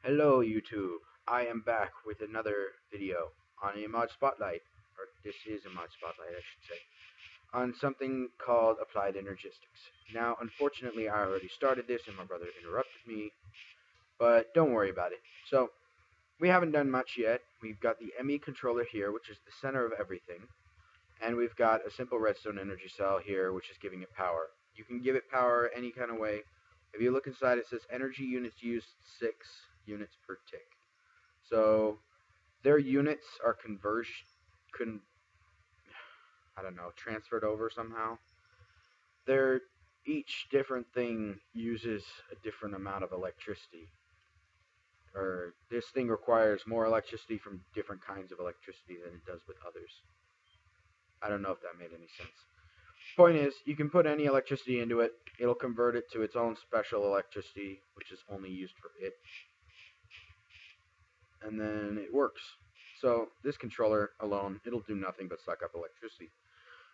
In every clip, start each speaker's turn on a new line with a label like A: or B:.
A: Hello YouTube, I am back with another video on a mod spotlight, or this is a mod spotlight I should say, on something called applied energistics. Now unfortunately I already started this and my brother interrupted me, but don't worry about it. So we haven't done much yet. We've got the ME controller here, which is the center of everything, and we've got a simple redstone energy cell here which is giving it power. You can give it power any kind of way. If you look inside, it says energy units used 6 units per tick. So their units are con I don't know, transferred over somehow. They're each different thing uses a different amount of electricity. Or this thing requires more electricity from different kinds of electricity than it does with others. I don't know if that made any sense. Point is, you can put any electricity into it, it'll convert it to its own special electricity, which is only used for it, and then it works. So this controller alone, it'll do nothing but suck up electricity.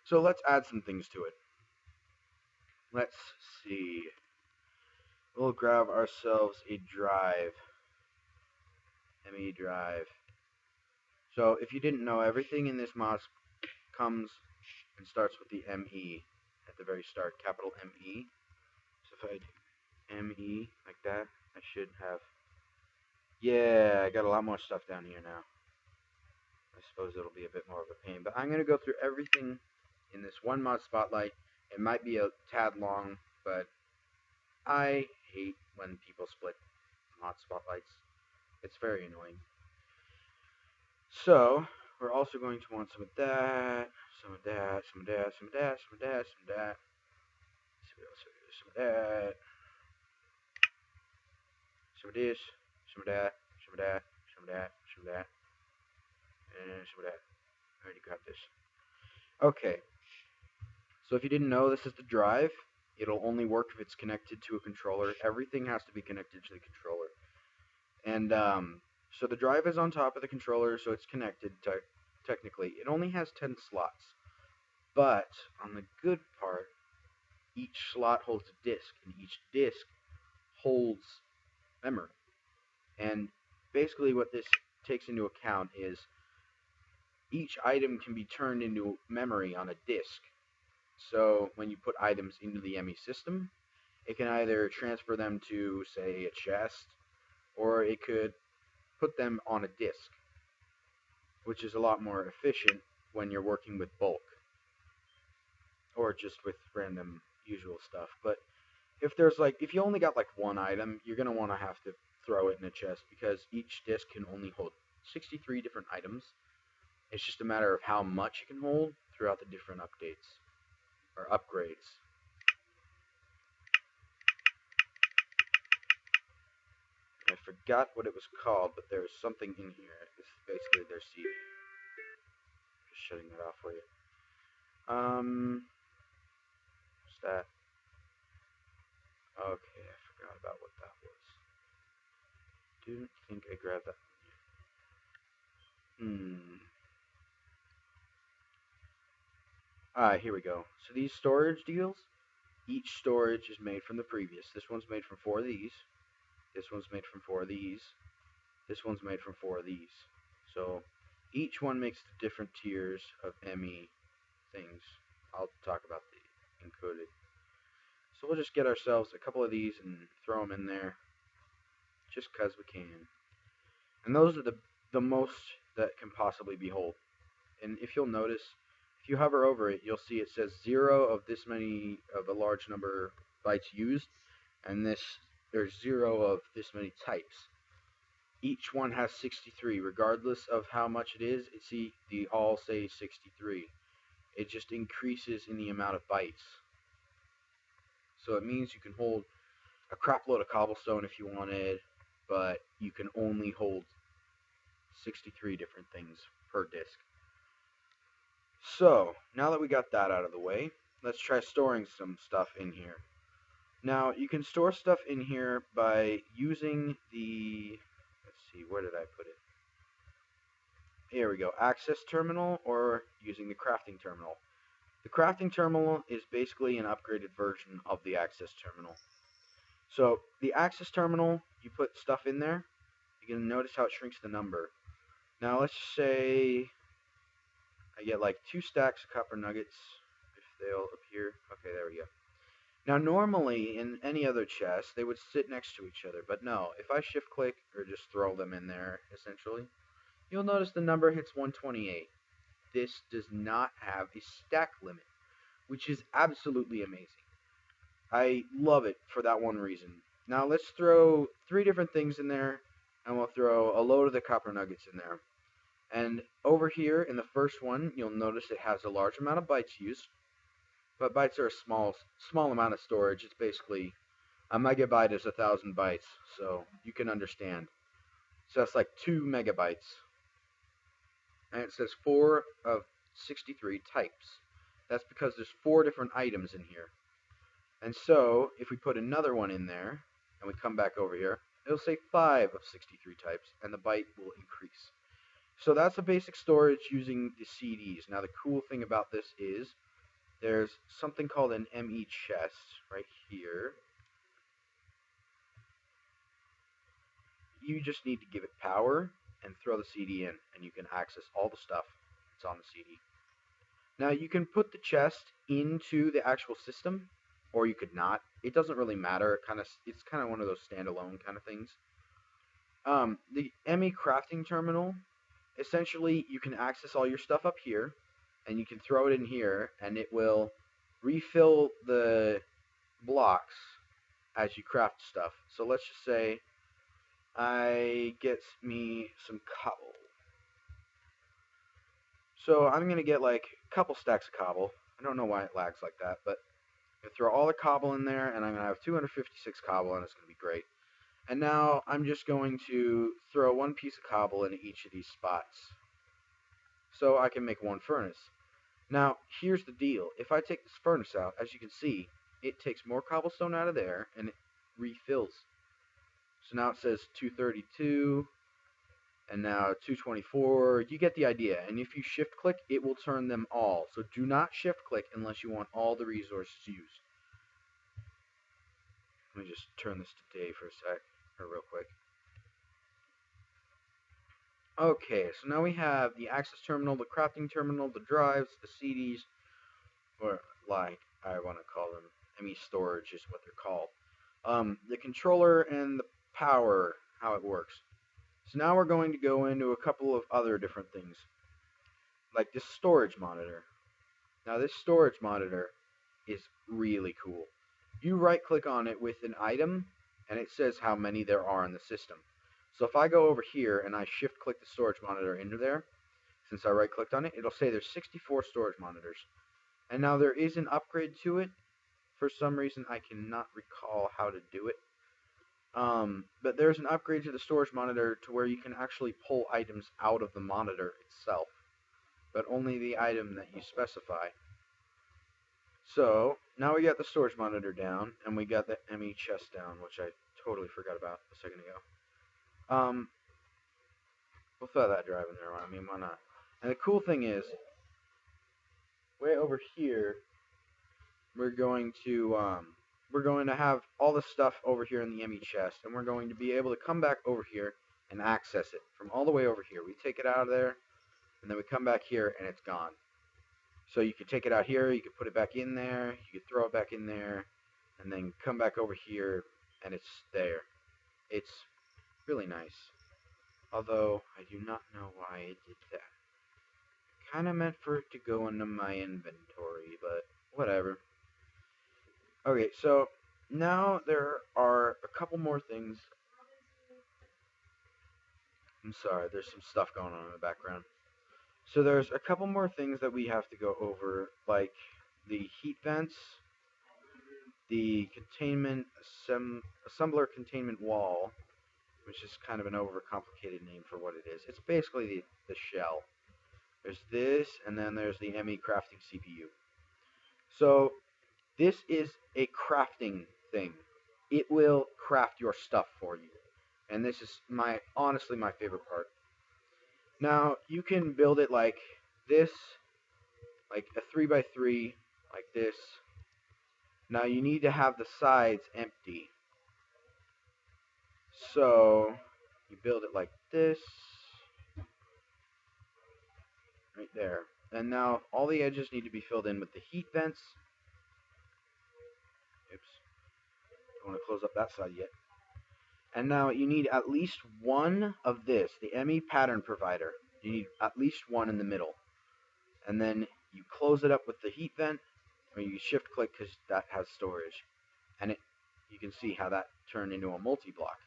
A: So let's add some things to it. Let's see. We'll grab ourselves a drive. ME drive. So if you didn't know, everything in this mod comes and starts with the ME at the very start, capital ME. So if I do ME like that, I should have. Yeah, I got a lot more stuff down here now. I suppose it'll be a bit more of a pain, but I'm going to go through everything in this one mod spotlight. It might be a tad long, but I hate when people split mod spotlights. It's very annoying. So, we're also going to want some of that, some of that, some of that, some of that, some of that, some of that. Some of that. Some of this, some of that, some of that, some of that, some of that, and some of that. I already got this. Okay, so if you didn't know, this is the drive. It'll only work if it's connected to a controller. Everything has to be connected to the controller. And so the drive is on top of the controller, so it's connected technically. It only has 10 slots. But on the good part, each slot holds a disk, and each disk holds memory. And basically what this takes into account is each item can be turned into memory on a disk. So when you put items into the ME system, it can either transfer them to, say, a chest, or it could put them on a disk, which is a lot more efficient when you're working with bulk, or just with random usual stuff. But if you only got like one item, you're going to want to have to throw it in a chest, because each disk can only hold 63 different items. It's just a matter of how much it can hold throughout the different updates, or upgrades. I forgot what it was called, but there's something in here. This is basically their CD. Just shutting that off for you. What's that? Okay, I forgot about what that was. Didn't think I grabbed that. Here we go. So these storage deals, each storage is made from the previous. This one's made from 4 of these. This one's made from 4 of these. This one's made from 4 of these. So each one makes the different tiers of ME things. I'll talk about the encoded. So we'll just get ourselves a couple of these and throw them in there, just because we can. And those are the most that can possibly be held. And if you'll notice, if you hover over it, you'll see it says 0 of this many of a large number of bytes used, and there's 0 of this many types. Each one has 63, regardless of how much it is. They all say 63. It just increases in the amount of bytes. So it means you can hold a crap load of cobblestone if you wanted, but you can only hold 63 different things per disk. So, now that we got that out of the way, let's try storing some stuff in here. Now, you can store stuff in here by using the, let's see, where did I put it? Here we go, access terminal, or using the crafting terminal. The crafting terminal is basically an upgraded version of the access terminal. So, the access terminal, you put stuff in there, You can notice how it shrinks the number. Now let's say I get like 2 stacks of copper nuggets, if they'll appear. Okay, there we go. Now normally in any other chest they would sit next to each other, but no, if I shift click or just throw them in there essentially, you'll notice the number hits 128. This does not have a stack limit, which is absolutely amazing. I love it for that one reason. Now let's throw 3 different things in there, and we'll throw a load of the copper nuggets in there. And over here in the first one, you'll notice it has a large amount of bytes used, but bytes are a small amount of storage. It's basically a megabyte is 1,000 bytes, so you can understand. So that's like 2 megabytes. And it says 4 of 63 types. That's because there's 4 different items in here. And so, if we put another one in there, and we come back over here, it'll say 5 of 63 types, and the byte will increase. So that's a basic storage using the CDs. Now the cool thing about this is, there's something called an ME chest right here. You just need to give it power and throw the CD in, and you can access all the stuff that's on the CD. Now you can put the chest into the actual system, or you could not. It doesn't really matter. It's kind of one of those standalone kind of things. The ME crafting terminal, essentially you can access all your stuff up here, and you can throw it in here, and it will refill the blocks as you craft stuff. So let's just say I get me some cobble. So I'm going to get like a couple stacks of cobble. I don't know why it lags like that, but I'm going to throw all the cobble in there, and I'm going to have 256 cobble, and it's going to be great. And now I'm just going to throw one piece of cobble into each of these spots, so I can make one furnace. Now, here's the deal. If I take this furnace out, as you can see, it takes more cobblestone out of there, and it refills. So now it says 232, and now 224. You get the idea. And if you shift click, it will turn them all. So do not shift click unless you want all the resources used. Let me just turn this to day for a sec, or real quick. Okay, so now we have the access terminal, the crafting terminal, the drives, the CDs, or like I want to call them, ME storage is what they're called. The controller and the power, how it works. So now we're going to go into a couple of other different things, like this storage monitor. Now this storage monitor is really cool. You right click on it with an item, and it says how many there are in the system. So if I go over here and I shift click the storage monitor into there, since I right clicked on it, it'll say there's 64 storage monitors. And now there is an upgrade to it. For some reason I cannot recall how to do it. But there's an upgrade to the storage monitor to where you can actually pull items out of the monitor itself, but only the item that you specify. So now we got the storage monitor down, and we got the ME chest down, which I totally forgot about a second ago. We'll throw that drive in there. I mean, why not? And the cool thing is, way over here, we're going to have all the stuff over here in the ME chest, and we're going to be able to come back over here and access it from all the way over here. We take it out of there, and then we come back here, and it's gone. So you could take it out here, you could put it back in there, you could throw it back in there, and then come back over here, and it's there. It's really nice. Although, I do not know why it did that. Kinda meant for it to go into my inventory, but whatever. Okay, so now there are a couple more things. I'm sorry, there's some stuff going on in the background. So there's a couple more things that we have to go over, like the heat vents, the containment assembler containment wall, which is kind of an overcomplicated name for what it is. It's basically the shell. There's this, and then there's the ME crafting CPU. So this is a crafting thing. It will craft your stuff for you. And this is honestly my favorite part. Now, you can build it like this, like a 3x3, like this. Now, you need to have the sides empty. So, you build it like this, right there. And now all the edges need to be filled in with the heat vents. Oops, don't want to close up that side yet. And now you need at least one of this, the ME pattern provider. You need at least one in the middle. And then you close it up with the heat vent, or you shift click because that has storage. And you can see how that turned into a multi-block.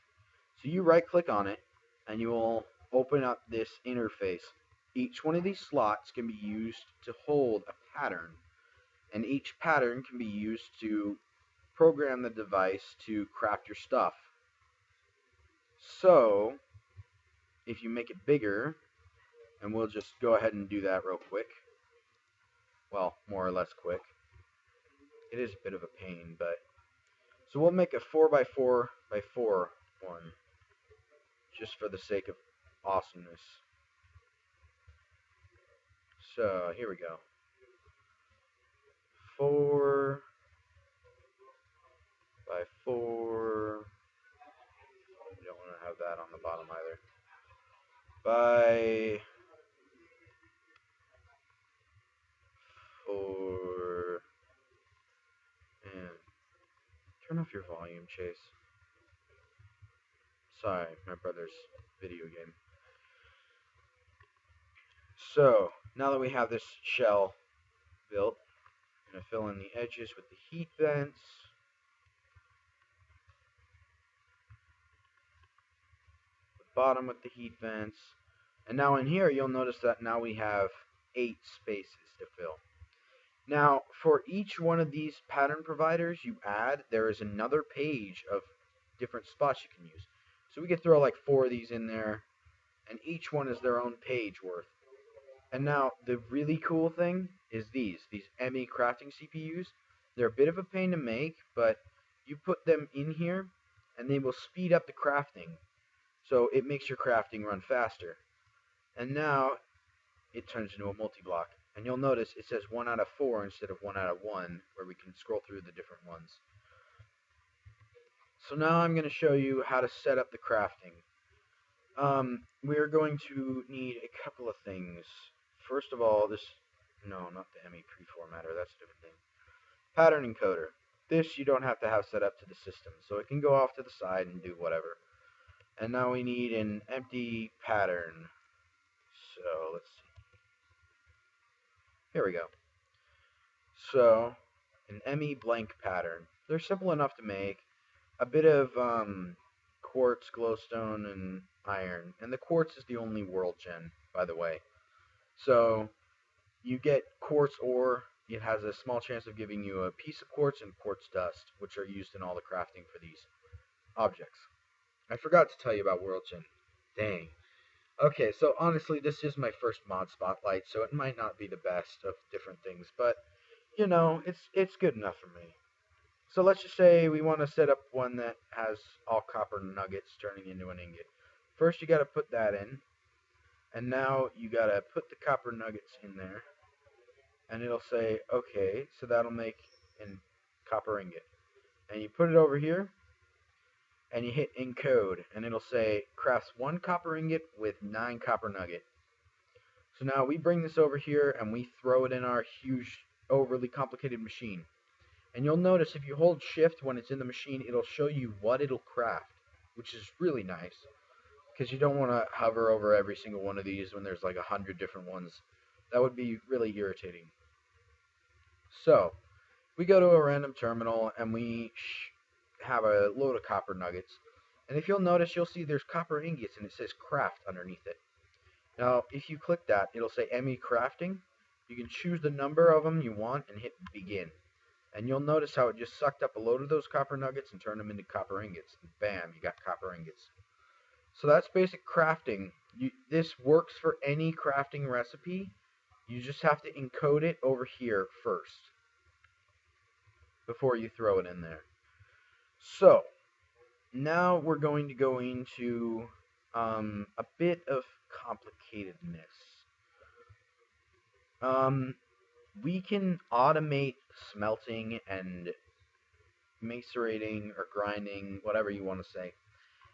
A: So you right click on it, and you will open up this interface. Each one of these slots can be used to hold a pattern, and each pattern can be used to program the device to craft your stuff. So, if you make it bigger, and we'll just go ahead and do that real quick. Well, more or less quick. It is a bit of a pain, but... So we'll make a 4x4x4 one, just for the sake of awesomeness. So, here we go. 4 by 4. You don't want to have that on the bottom either. By 4. And turn off your volume, Chase. Sorry, my brother's video game. So, now that we have this shell built, I'm going to fill in the edges with the heat vents. The bottom with the heat vents. And now in here, you'll notice that now we have 8 spaces to fill. Now, for each one of these pattern providers you add, there is another page of different spots you can use. So we could throw like 4 of these in there, and each one is their own page worth. And now, the really cool thing is these ME crafting CPUs. They're a bit of a pain to make, but you put them in here, and they will speed up the crafting. So it makes your crafting run faster. And now, it turns into a multi-block. And you'll notice it says 1 out of 4 instead of 1 out of 1, where we can scroll through the different ones. So now I'm going to show you how to set up the crafting. We're going to need a couple of things. First of all, no, not the ME preformatter, that's a different thing. Pattern encoder. This you don't have to have set up to the system, so it can go off to the side and do whatever. And now we need an empty pattern. So, let's see. Here we go. So, an ME blank pattern. They're simple enough to make. A bit of quartz, glowstone, and iron. And the quartz is the only world gen, by the way. So, you get quartz ore. It has a small chance of giving you a piece of quartz and quartz dust, which are used in all the crafting for these objects. I forgot to tell you about world gen. Dang. Okay, so honestly, this is my first mod spotlight, so it might not be the best of different things, but, you know, it's good enough for me. So let's just say we want to set up one that has all copper nuggets turning into an ingot. First, you got to put that in, and now you got to put the copper nuggets in there, and it'll say, okay, so that'll make a copper ingot. And you put it over here, and you hit encode, and it'll say crafts 1 copper ingot with 9 copper nugget. So now we bring this over here and we throw it in our huge, overly complicated machine. And you'll notice if you hold shift when it's in the machine, it'll show you what it'll craft, which is really nice, because you don't want to hover over every single one of these when there's like 100 different ones. That would be really irritating. So, we go to a random terminal and we have a load of copper nuggets. And if you'll notice, you'll see there's copper ingots and it says craft underneath it. Now, if you click that, it'll say ME crafting. You can choose the number of them you want and hit begin. And you'll notice how it just sucked up a load of those copper nuggets and turned them into copper ingots. And bam, you got copper ingots. So that's basic crafting. This works for any crafting recipe. You just have to encode it over here first before you throw it in there. So, now we're going to go into a bit of complicatedness. We can automate smelting and macerating or grinding, whatever you want to say.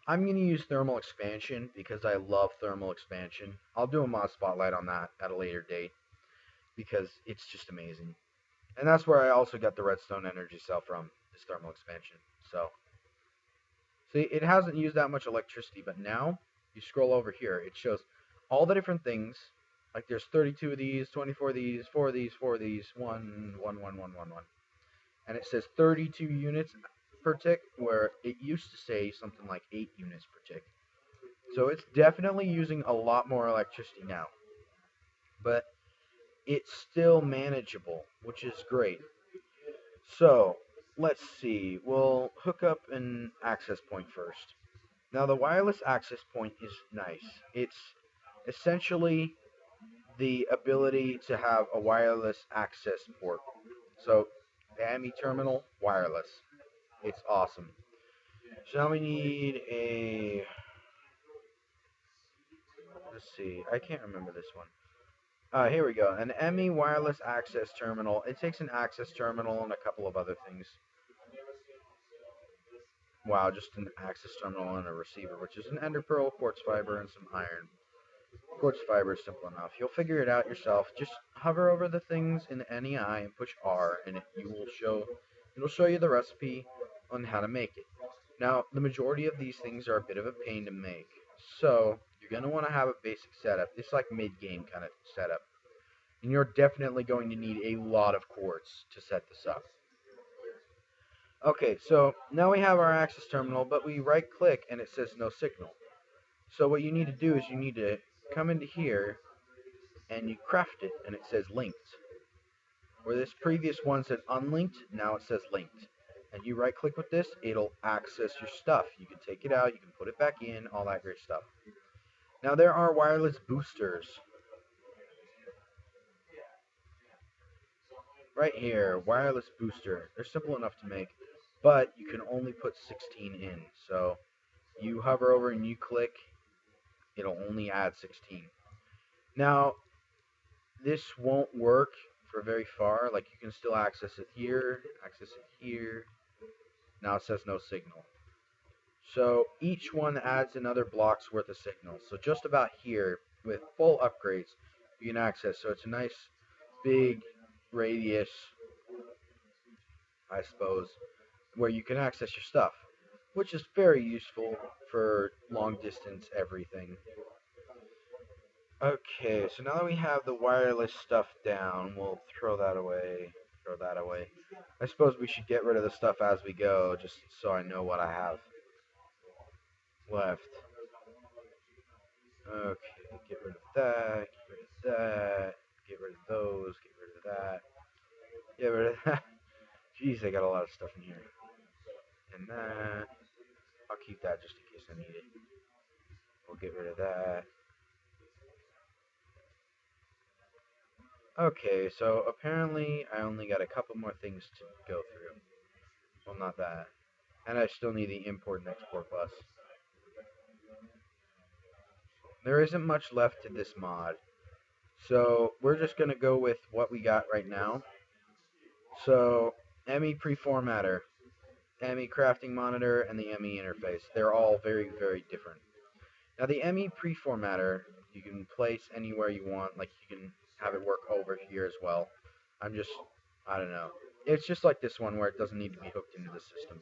A: I'm going to use thermal expansion because I love thermal expansion. I'll do a mod spotlight on that at a later date because it's just amazing. And that's where I also got the redstone energy cell from, is thermal expansion. So, see, it hasn't used that much electricity, but now you scroll over here, it shows all the different things. Like there's 32 of these, 24 of these, 4 of these, 4 of these, 1, 1, 1, 1, 1, 1. And it says 32 units per tick, where it used to say something like 8 units per tick. So it's definitely using a lot more electricity now. But it's still manageable, which is great. So, let's see. We'll hook up an access point first. Now, the wireless access point is nice. It's essentially the ability to have a wireless access port. So, the AMI terminal, wireless. It's awesome. So now we need a... Let's see. I can't remember this one. Here we go. An ME wireless access terminal. It takes an access terminal and a couple of other things. Wow, just an access terminal and a receiver, which is an ender pearl, quartz fiber, and some iron. Quartz fiber is simple enough. You'll figure it out yourself. Just hover over the things in the NEI and push R, and it'll show you the recipe on how to make it. Now, the majority of these things are a bit of a pain to make, so you're going to want to have a basic setup. It's like mid-game kind of setup. And you're definitely going to need a lot of quartz to set this up. Okay, so now we have our access terminal, but we right click and it says no signal. So what you need to do is you need to come into here and you craft it and it says linked. Where this previous one said unlinked, now it says linked. And you right click with this, it'll access your stuff. You can take it out, you can put it back in, all that great stuff. Now there are wireless boosters. Right here, wireless booster. They're simple enough to make, but you can only put 16 in. So you hover over and you click, it'll only add 16. Now, this won't work for very far. Like, you can still access it here, access it here. Now it says no signal. So each one adds another block's worth of signal. So just about here, with full upgrades, you can access. So it's a nice big radius, I suppose, where you can access your stuff, which is very useful for long distance everything. Okay, so now that we have the wireless stuff down, we'll throw that away, throw that away. I suppose we should get rid of the stuff as we go, just so I know what I have left. Okay, get rid of that, get rid of that, get rid of those, get rid of that, get rid of that. Jeez, I got a lot of stuff in here. And that, I'll keep that just in case I need it. We'll get rid of that. Okay, so apparently I only got a couple more things to go through. Well, not that. And I still need the import and export bus. There isn't much left to this mod. So we're just going to go with what we got right now. So, ME preformatter, ME crafting monitor, and the ME interface. They're all very, very different. Now the ME preformatter, you can place anywhere you want. Like, you can have it work over here as well. I don't know. It's just like this one where it doesn't need to be hooked into the system.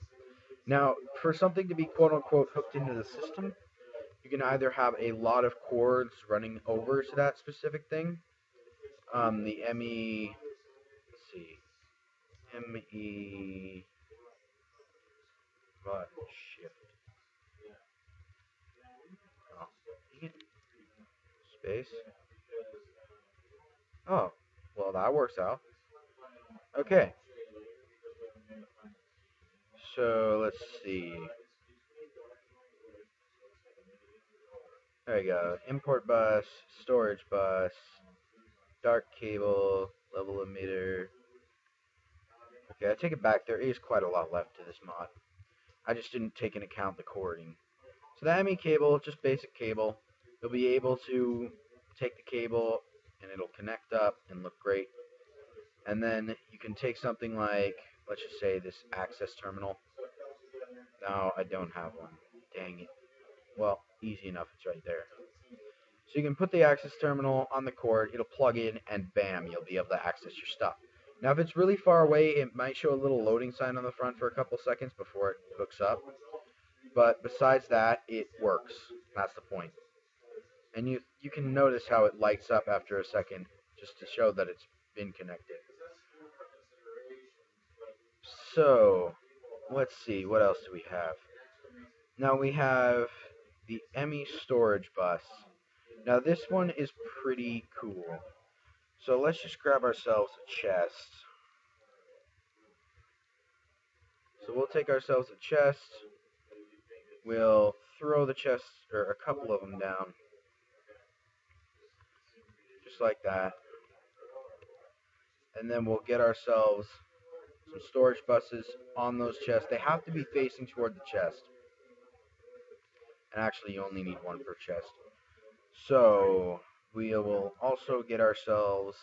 A: Now, for something to be quote-unquote hooked into the system, you can either have a lot of cords running over to that specific thing. The ME, let's see, ME, what, shift, oh, space, oh, well that works out. Okay, so let's see, there you go, import bus, storage bus, dark cable, level emitter. Okay, I take it back, there is quite a lot left to this mod. I just didn't take into account the cording. So the ME cable, just basic cable. You'll be able to take the cable and it'll connect up and look great. And then you can take something like, let's just say this access terminal. No, I don't have one. Dang it. Well, easy enough, it's right there. So you can put the access terminal on the cord, it'll plug in, and bam, you'll be able to access your stuff. Now, if it's really far away, it might show a little loading sign on the front for a couple seconds before it hooks up. But besides that, it works. That's the point. And you can notice how it lights up after a second, just to show that it's been connected. So, let's see, what else do we have? Now we have the ME storage bus. Now this one is pretty cool. So let's just grab ourselves a chest. So we'll take ourselves a chest. We'll throw the chest, or a couple of them down. Just like that. And then we'll get ourselves some storage buses on those chests. They have to be facing toward the chest. And actually you only need one per chest. So we will also get ourselves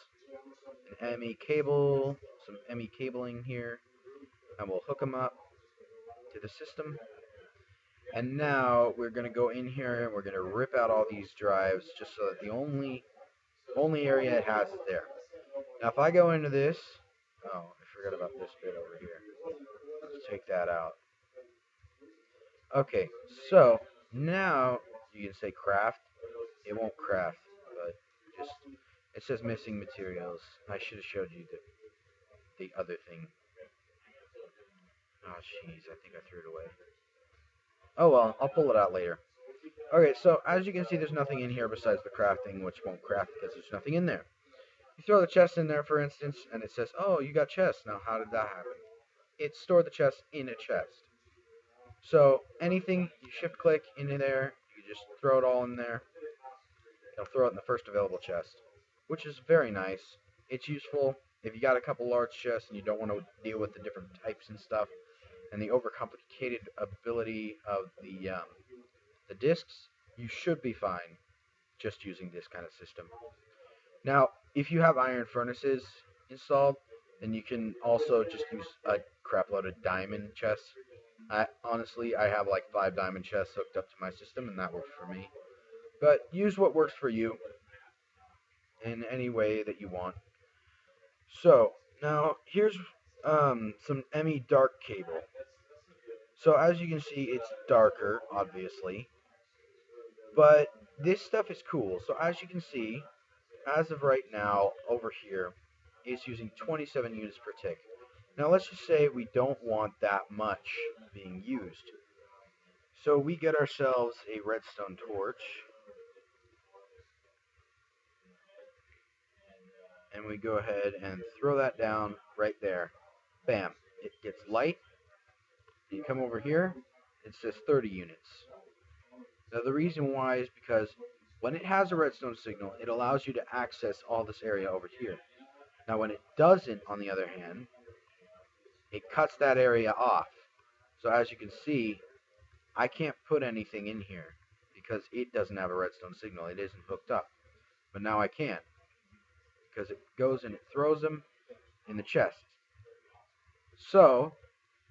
A: an ME cable, some ME cabling here, and we'll hook them up to the system. And now we're going to go in here and we're going to rip out all these drives just so that the only area it has is there. Now if I go into this, oh, I forgot about this bit over here. Let's take that out. Okay, so now you can say craft. It won't craft, but just it says missing materials. I should have showed you the other thing. Oh jeez, I think I threw it away. Oh well, I'll pull it out later. Okay, so as you can see, there's nothing in here besides the crafting, which won't craft because there's nothing in there. You throw the chest in there, for instance, and it says, oh, you got chests. Now, how did that happen? It stored the chest in a chest. So anything, you shift-click into there, you just throw it all in there. It'll throw it in the first available chest, which is very nice. It's useful if you got a couple large chests and you don't want to deal with the different types and stuff, and the overcomplicated ability of the discs. You should be fine just using this kind of system. Now, if you have iron furnaces installed, then you can also just use a crapload of diamond chests. Honestly, I have like 5 diamond chests hooked up to my system, and that works for me. But use what works for you in any way that you want. So, now here's some ME dark cable. So as you can see, it's darker, obviously. But this stuff is cool. So as you can see, as of right now, over here, it's using 27 units per tick. Now let's just say we don't want that much being used. So we get ourselves a redstone torch. And we go ahead and throw that down right there. Bam. It gets light. You come over here, it says 30 units. Now the reason why is because when it has a redstone signal, it allows you to access all this area over here. Now when it doesn't, on the other hand, it cuts that area off. So as you can see, I can't put anything in here because it doesn't have a redstone signal. It isn't hooked up. But now I can, because it goes and it throws them in the chest. So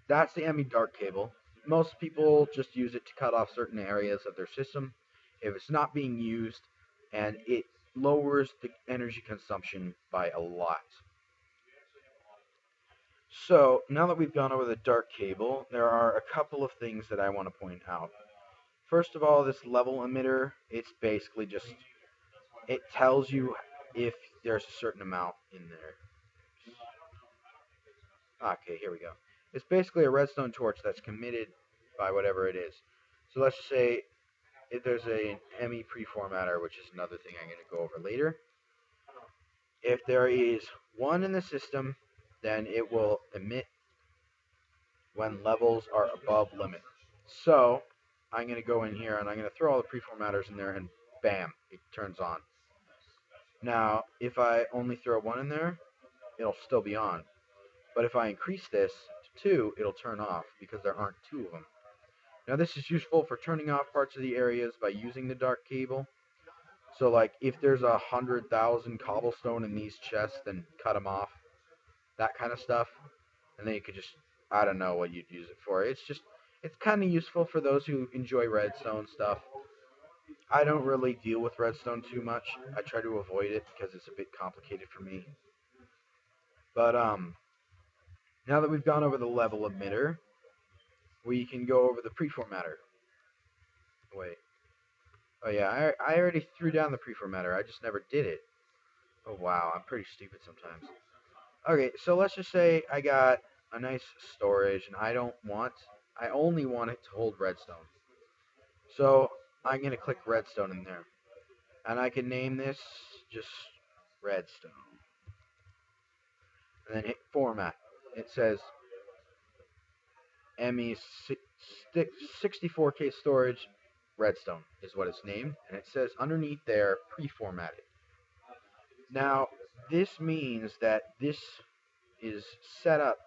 A: that's the ME dark cable. Most people just use it to cut off certain areas of their system if it's not being used, and it lowers the energy consumption by a lot. So now that we've gone over the dark cable, there are a couple of things that I want to point out. First of all, this level emitter, it's basically just, it tells you if there's a certain amount in there. Okay, here we go. It's basically a redstone torch that's committed by whatever it is. So let's just say if there's a ME preformatter, which is another thing I'm going to go over later. If there is one in the system, then it will emit when levels are above limit. So I'm going to go in here and I'm going to throw all the preformatters in there, and bam, it turns on. Now, if I only throw one in there, it'll still be on. But if I increase this to 2, it'll turn off because there aren't 2 of them. Now this is useful for turning off parts of the areas by using the dark cable. So like if there's 100,000 cobblestone in these chests, then cut them off. That kind of stuff. And then you could just, I don't know what you'd use it for. It's just, It's kind of useful for those who enjoy redstone stuff. I don't really deal with redstone too much. I try to avoid it because it's a bit complicated for me. But now that we've gone over the level emitter, we can go over the preformatter. Wait. Oh yeah, I already threw down the preformatter. I just never did it. Oh wow, I'm pretty stupid sometimes. Okay, so let's just say I got a nice storage and I only want it to hold redstone. So I'm going to click redstone in there. And I can name this just redstone. And then hit format. It says ME 64K storage redstone is what it's named. And it says underneath there pre-formatted. Now, this means that this is set up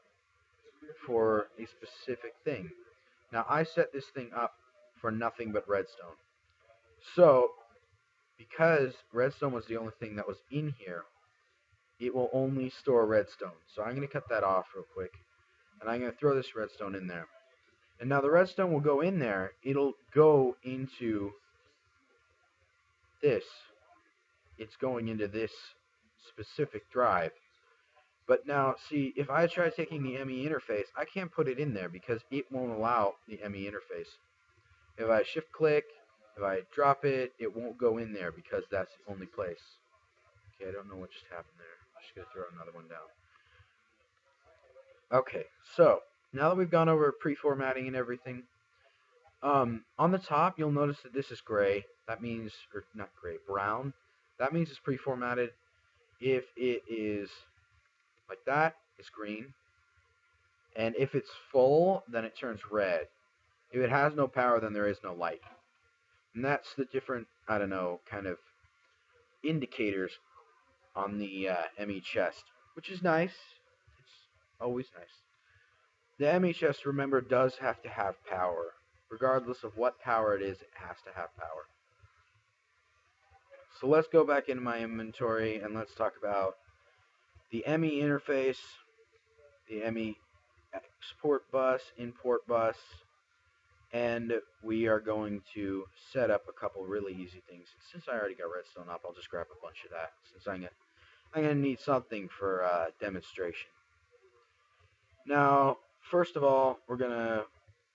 A: for a specific thing. Now, I set this thing up for nothing but redstone. So, because redstone was the only thing that was in here, it will only store redstone. So I'm going to cut that off real quick, and I'm going to throw this redstone in there. And now the redstone will go in there. It'll go into this. It's going into this specific drive. But now, see, if I try taking the ME interface, I can't put it in there because it won't allow the ME interface. If I shift click, if I drop it, it won't go in there because that's the only place. Okay, I don't know what just happened there. I'm just going to throw another one down. Okay, so now that we've gone over pre-formatting and everything, on the top you'll notice that this is gray. That means, or not gray, brown. That means it's pre-formatted. If it is like that, it's green. And if it's full, then it turns red. If it has no power, then there is no light. And that's the different, I don't know, kind of indicators on the ME chest, which is nice. It's always nice. The ME chest, remember, does have to have power. Regardless of what power it is, it has to have power. So let's go back into my inventory and let's talk about the ME interface, the ME export bus, import bus, and we are going to set up a couple really easy things. Since I already got redstone up, I'll just grab a bunch of that, since I'm going to need something for demonstration. Now, first of all, we're going to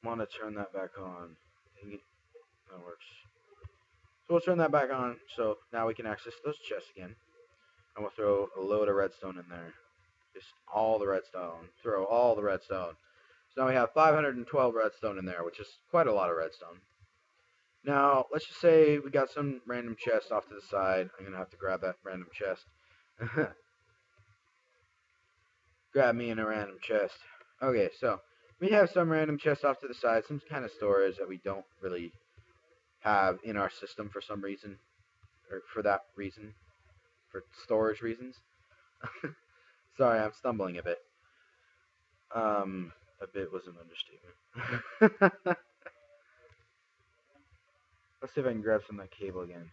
A: want to turn that back on. That works. So we'll turn that back on, so now we can access those chests again. And we'll throw a load of redstone in there. Just all the redstone. Throw all the redstone. So now we have 512 redstone in there, which is quite a lot of redstone. Now, let's just say we got some random chest off to the side. I'm going to have to grab that random chest. Grab me in a random chest. Okay, so we have some random chest off to the side, some kind of storage that we don't really have in our system for some reason, or for that reason, for storage reasons. Sorry, I'm stumbling a bit. A bit was an understatement. Let's see if I can grab some of that cable again.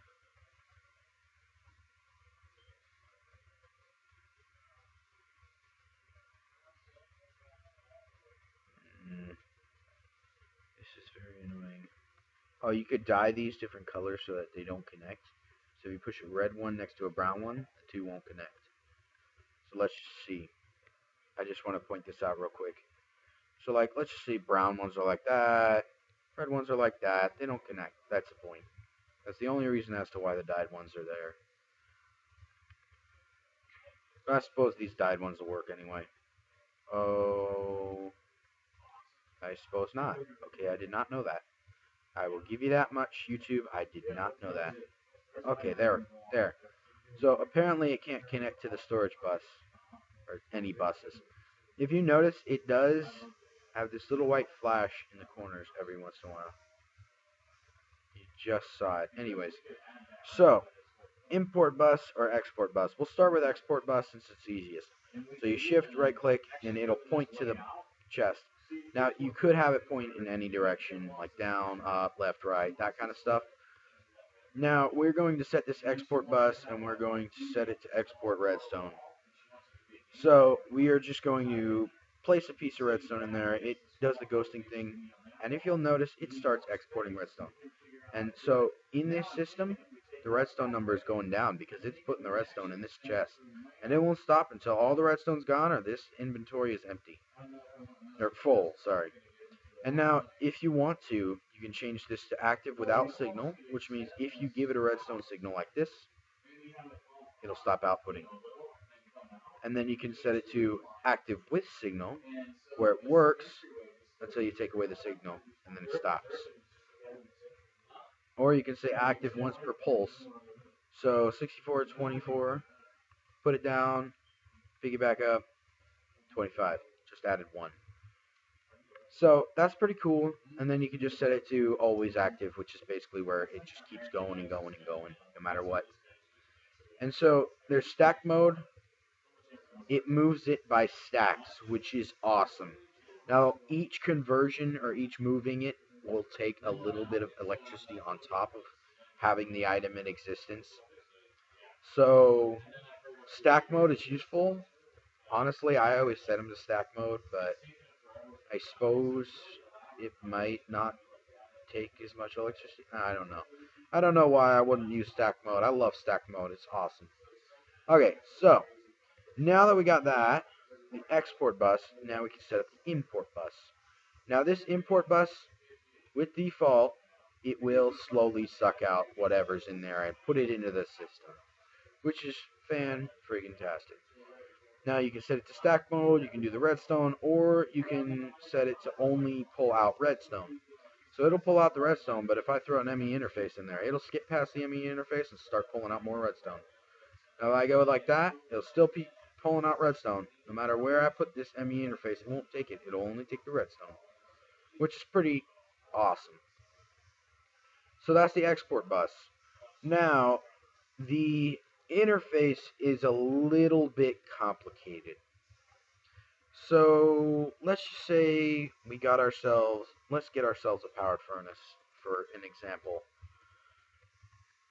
A: This is very annoying. Oh, you could dye these different colors so that they don't connect. So if you push a red one next to a brown one, the two won't connect. So let's just see. I just want to point this out real quick. So like, let's just see, brown ones are like that, red ones are like that. They don't connect. That's the point. That's the only reason as to why the dyed ones are there. But I suppose these dyed ones will work anyway. Oh, I suppose not. Okay, I did not know that. I will give you that much, YouTube. I did not know that. Okay, there. So apparently it can't connect to the storage bus, or any buses. If you notice, it does have this little white flash in the corners every once in a while. You just saw it. Anyways, so import bus or export bus. We'll start with export bus since it's easiest. So you shift, right click, and it'll point to the chest. Now you could have it point in any direction, like down, up, left, right, that kind of stuff. Now we're going to set this export bus and we're going to set it to export redstone. So we are just going to place a piece of redstone in there. It does the ghosting thing and if you'll notice, it starts exporting redstone. And so in this system, the redstone number is going down because it's putting the redstone in this chest. And it won't stop until all the redstone's gone or this inventory is empty. Or full, sorry. And now, if you want to, you can change this to active without signal, which means if you give it a redstone signal like this, it'll stop outputting. And then you can set it to active with signal, where it works until you take away the signal, and then it stops. Or you can say active once per pulse. So 64, 24, put it down, pick it back up, 25. Just added one. So that's pretty cool. And then you can just set it to always active, which is basically where it just keeps going and going and going, no matter what. And so there's stack mode. It moves it by stacks, which is awesome. Now, each conversion or each moving it will take a little bit of electricity on top of having the item in existence. So, stack mode is useful. Honestly, I always set them to stack mode, but I suppose it might not take as much electricity. I don't know. I don't know why I wouldn't use stack mode. I love stack mode. It's awesome. Okay, so now that we got that, the export bus, now we can set up the import bus. Now this import bus, with default, it will slowly suck out whatever's in there and put it into the system, which is fan-freaking-tastic. Now you can set it to stack mode, you can do the redstone, or you can set it to only pull out redstone. So it'll pull out the redstone, but if I throw an ME interface in there, it'll skip past the ME interface and start pulling out more redstone. Now if I go like that, it'll still be pulling out redstone. No matter where I put this ME interface, it won't take it. It'll only take the redstone, which is pretty awesome. So that's the export bus. Now, the interface is a little bit complicated. So let's just say let's get ourselves a powered furnace for an example.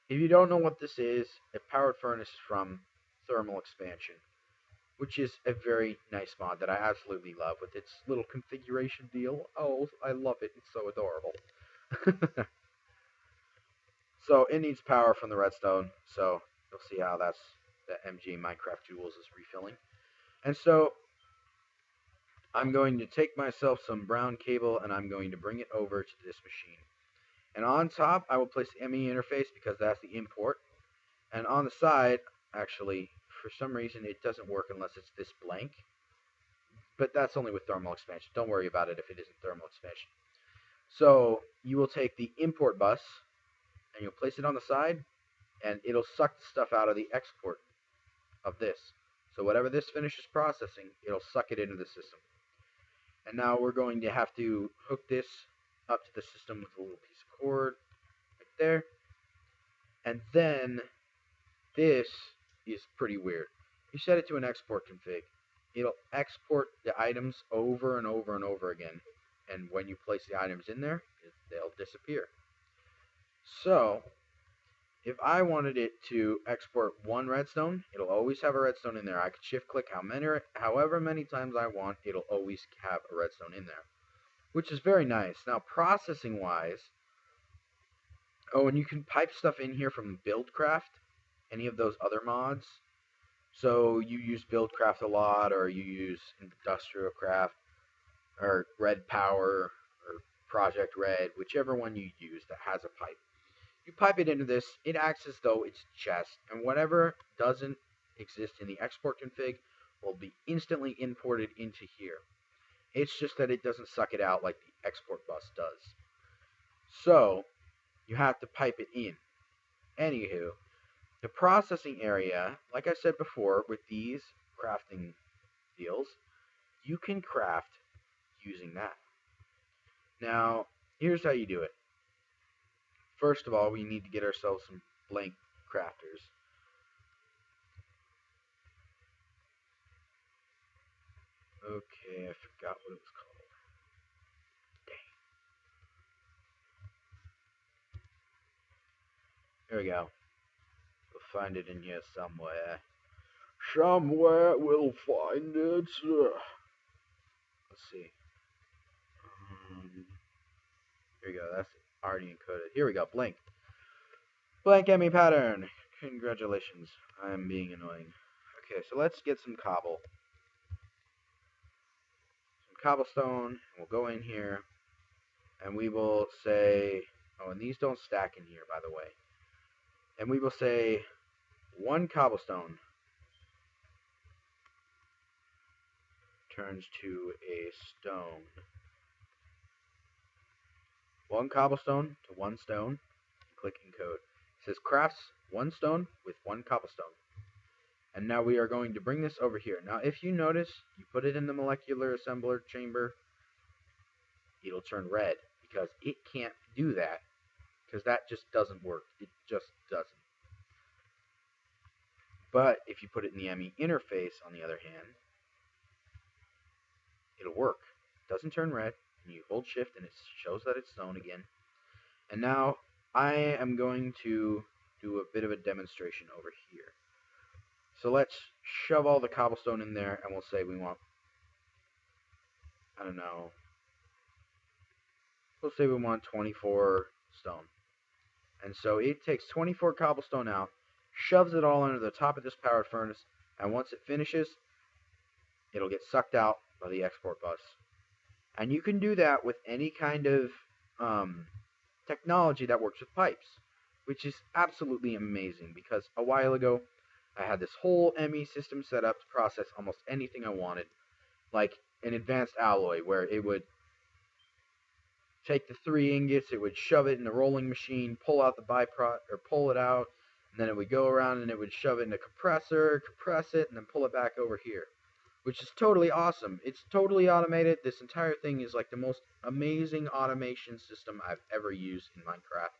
A: If you don't know what this is, a powered furnace is from thermal expansion, which is a very nice mod that I absolutely love with its little configuration deal. Oh, I love it. It's so adorable. So it needs power from the redstone, so you'll see how that's the MG Minecraft Jewels is refilling. And so I'm going to take myself some brown cable and I'm going to bring it over to this machine. And on top, I will place the ME interface because that's the import. And on the side, actually, for some reason, it doesn't work unless it's this blank. But that's only with thermal expansion. Don't worry about it if it isn't thermal expansion. So you will take the import bus and you'll place it on the side, and it'll suck the stuff out of the export of this. So whatever this finishes processing, it'll suck it into the system. And now we're going to have to hook this up to the system with a little piece of cord right there. And then this is pretty weird. You set it to an export config. It'll export the items over and over and over again. And when you place the items in there, they'll disappear. So, if I wanted it to export one redstone, it'll always have a redstone in there. I could shift click however many times I want, it'll always have a redstone in there, which is very nice. Now, processing wise, and you can pipe stuff in here from BuildCraft, any of those other mods. So you use BuildCraft a lot, or you use Industrial Craft, or Red Power, or Project Red, whichever one you use that has a pipe. You pipe it into this, it acts as though it's a chest, and whatever doesn't exist in the export config will be instantly imported into here. It's just that it doesn't suck it out like the export bus does. So, you have to pipe it in. Anywho, the processing area, like I said before, with these crafting deals, you can craft using that. Now, here's how you do it. First of all, we need to get ourselves some blank crafters. Okay, I forgot what it was called. Dang. Here we go. We'll find it in here somewhere. Somewhere we'll find it. Let's see. Here we go. That's already encoded. Here we go. Blank. Blank ME pattern. Congratulations. I'm being annoying. Okay, so let's get some cobble. Some cobblestone. We'll go in here. And we will say... Oh, and these don't stack in here, by the way. And we will say 1 cobblestone turns to a stone. 1 cobblestone to 1 stone. Click encode. It says crafts 1 stone with 1 cobblestone. And now we are going to bring this over here. Now if you notice, you put it in the molecular assembler chamber, it'll turn red because it can't do that, because that just doesn't work. It just doesn't. But if you put it in the ME interface, on the other hand, it'll work. It doesn't turn red, and you hold shift and it shows that it's stone again. And now I am going to do a bit of a demonstration over here. So let's shove all the cobblestone in there, and we'll say we want, I don't know, we'll say we want 24 stone. And so it takes 24 cobblestone out, shoves it all under the top of this powered furnace, and once it finishes, it'll get sucked out by the export bus. And you can do that with any kind of technology that works with pipes, which is absolutely amazing, because a while ago, I had this whole ME system set up to process almost anything I wanted, like an advanced alloy, where it would take the 3 ingots, it would shove it in the rolling machine, pull out the byproduct, or pull it out, and then it would go around and it would shove it in a compressor, compress it, and then pull it back over here, which is totally awesome. It's totally automated. This entire thing is like the most amazing automation system I've ever used in Minecraft,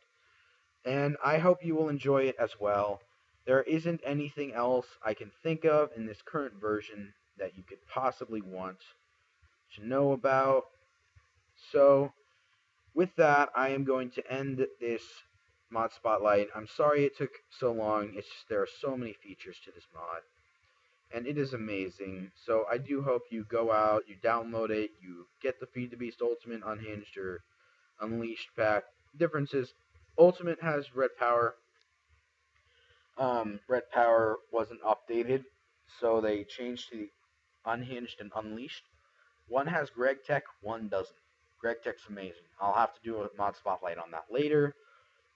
A: and I hope you will enjoy it as well. There isn't anything else I can think of in this current version that you could possibly want to know about. So, with that, I am going to end this mod spotlight. I'm sorry it took so long. It's just there are so many features to this mod, and it is amazing. So I do hope you go out, you download it, you get the Feed the Beast Ultimate Unhinged or Unleashed pack. Difference is, Ultimate has red power. Red power wasn't updated, so they changed to the Unhinged and Unleashed. One has Greg Tech, one doesn't. Greg Tech's amazing. I'll have to do a mod spotlight on that later,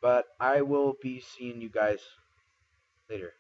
A: but I will be seeing you guys later.